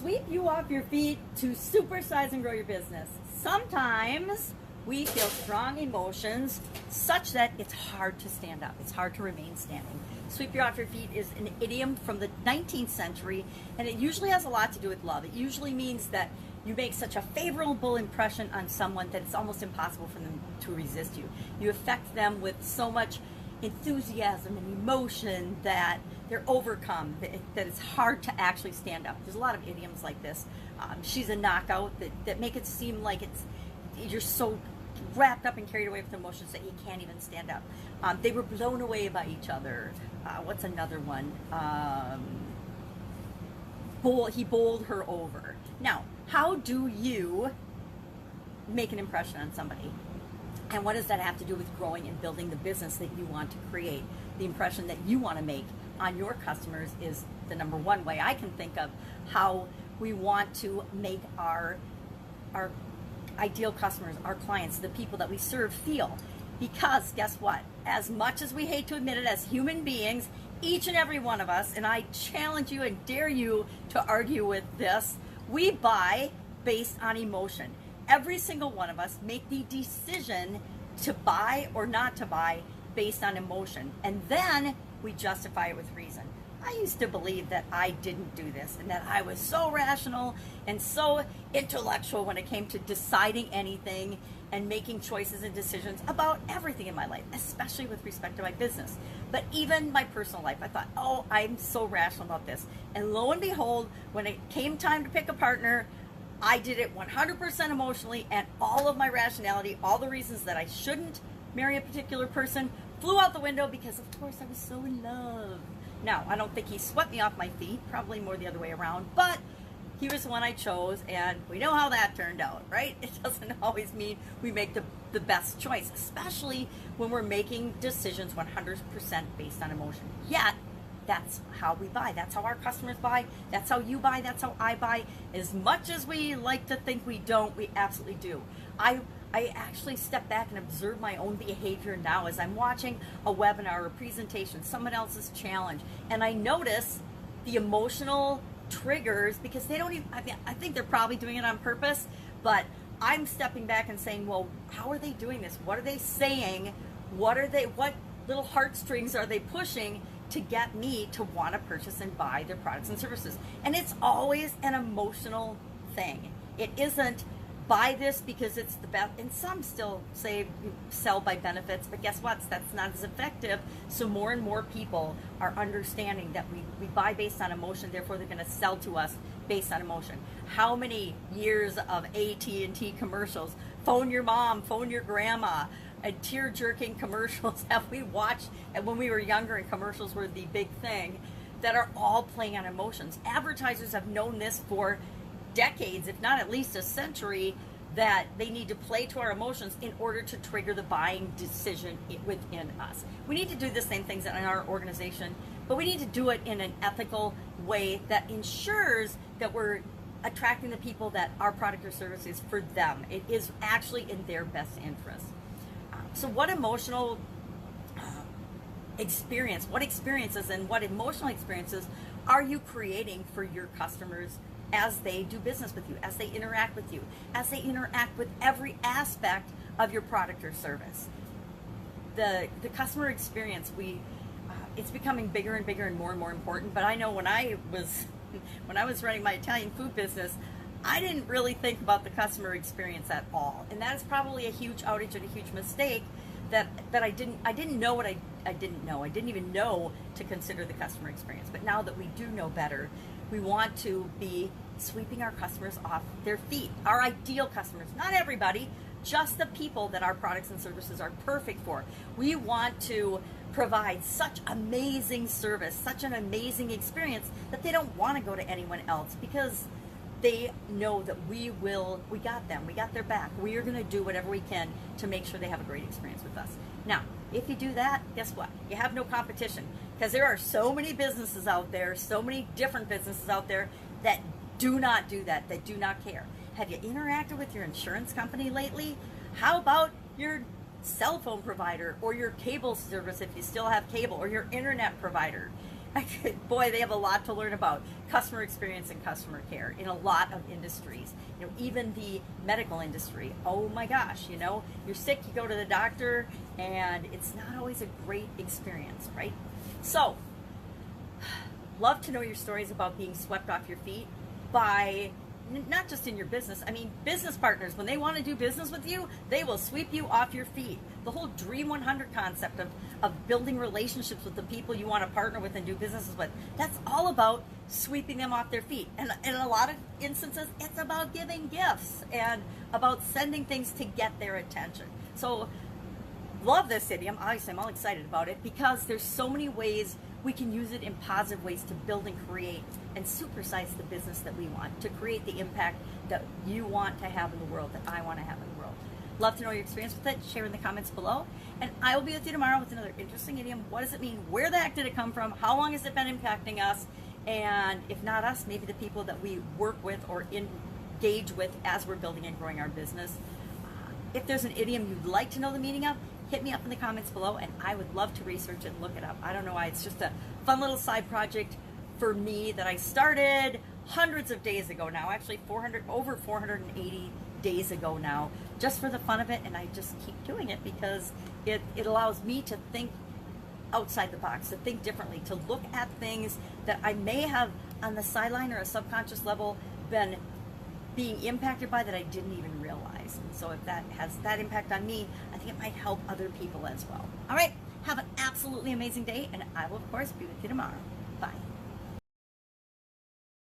sweep you off your feet to supersize and grow your business. Sometimes we feel strong emotions such that it's hard to stand up. It's hard to remain standing. Sweep you off your feet is an idiom from the 19th century, and it usually has a lot to do with love. It usually means that you make such a favorable impression on someone that it's almost impossible for them to resist you. You affect them with so much enthusiasm and emotion that they're overcome, that it's hard to actually stand up. There's a lot of idioms like this. She's a knockout, that make it seem like you're so wrapped up and carried away with emotions that you can't even stand up. They were blown away by each other. What's another one? He bowled her over. Now, how do you make an impression on somebody? And what does that have to do with growing and building the business that you want to create? The impression that you want to make on your customers is the number one way I can think of how we want to make our ideal customers, our clients, the people that we serve feel. Because guess what? As much as we hate to admit it, as human beings, each and every one of us, and I challenge you and dare you to argue with this, we buy based on emotion. Every single one of us make the decision to buy or not to buy based on emotion. And then we justify it with reason. I used to believe that I didn't do this and that I was so rational and so intellectual when it came to deciding anything and making choices and decisions about everything in my life, especially with respect to my business. But even my personal life, I thought, oh, I'm so rational about this. And lo and behold, when it came time to pick a partner, I did it 100% emotionally, and all of my rationality, all the reasons that I shouldn't marry a particular person flew out the window because, of course, I was so in love. Now, I don't think he swept me off my feet, probably more the other way around, but he was the one I chose, and we know how that turned out, right? It doesn't always mean we make the best choice, especially when we're making decisions 100% based on emotion. Yet, that's how we buy. That's how our customers buy. That's how you buy. That's how I buy. As much as we like to think we don't, we absolutely do. I actually step back and observe my own behavior now as I'm watching a webinar or a presentation, someone else's challenge, and I notice the emotional triggers because they don't even, I think they're probably doing it on purpose, but I'm stepping back and saying, well, how are they doing this? What are they saying? What little heartstrings are they pushing to get me to want to purchase and buy their products and services? And it's always an emotional thing. It isn't buy this because it's the best, and some still say sell by benefits, but guess what? That's not as effective. So more and more people are understanding that we buy based on emotion, therefore they're going to sell to us based on emotion. How many years of AT&T commercials, phone your mom, phone your grandma, and tear-jerking commercials have we watched, and when we were younger and commercials were the big thing, that are all playing on emotions. Advertisers have known this for decades, if not at least a century, that they need to play to our emotions in order to trigger the buying decision within us. We need to do the same things in our organization, but we need to do it in an ethical way that ensures that we're attracting the people that our product or service is for them. It is actually in their best interest. So what emotional experience, what experiences and what emotional experiences are you creating for your customers as they do business with you, as they interact with you, as they interact with every aspect of your product or service? The customer experience, it's becoming bigger and bigger and more important. But I know when I was running my Italian food business, I didn't really think about the customer experience at all, and that is probably a huge outage and a huge mistake that I didn't know what I didn't know. I didn't even know to consider the customer experience. But now that we do know better, we want to be sweeping our customers off their feet. Our ideal customers, not everybody, just the people that our products and services are perfect for. We want to provide such amazing service, such an amazing experience that they don't want to go to anyone else because they know that we got them, we got their back. We are going to do whatever we can to make sure they have a great experience with us. Now, if you do that, guess what? You have no competition, because there are so many businesses out there, so many different businesses out there that do not do that, that do not care. Have you interacted with your insurance company lately? How about your cell phone provider or your cable service if you still have cable, or your internet provider? Boy, they have a lot to learn about customer experience and customer care in a lot of industries. You know, even the medical industry. Oh my gosh, you know, you're sick, you go to the doctor, and it's not always a great experience, right? So, love to know your stories about being swept off your feet by, not just in your business, I mean, business partners, when they want to do business with you, they will sweep you off your feet. The whole Dream 100 concept of building relationships with the people you want to partner with and do businesses with, that's all about sweeping them off their feet. And in a lot of instances, it's about giving gifts and about sending things to get their attention. So, love this idiom. Obviously, I'm all excited about it because there's so many ways we can use it in positive ways to build and create and supersize the business that we want, to create the impact that you want to have in the world, that I want to have in the world. Love to know your experience with it. Share in the comments below. And I will be with you tomorrow with another interesting idiom. What does it mean? Where the heck did it come from? How long has it been impacting us? And if not us, maybe the people that we work with or engage with as we're building and growing our business. If there's an idiom you'd like to know the meaning of, hit me up in the comments below, and I would love to research it and look it up. I don't know why. It's just a fun little side project for me that I started hundreds of days ago now, actually over 480 days ago now, just for the fun of it, and I just keep doing it because it allows me to think outside the box, to think differently, to look at things that I may have on the sideline or a subconscious level been being impacted by that I didn't even realize. And so if that has that impact on me, I think it might help other people as well. All right, have an absolutely amazing day, and I will, of course, be with you tomorrow.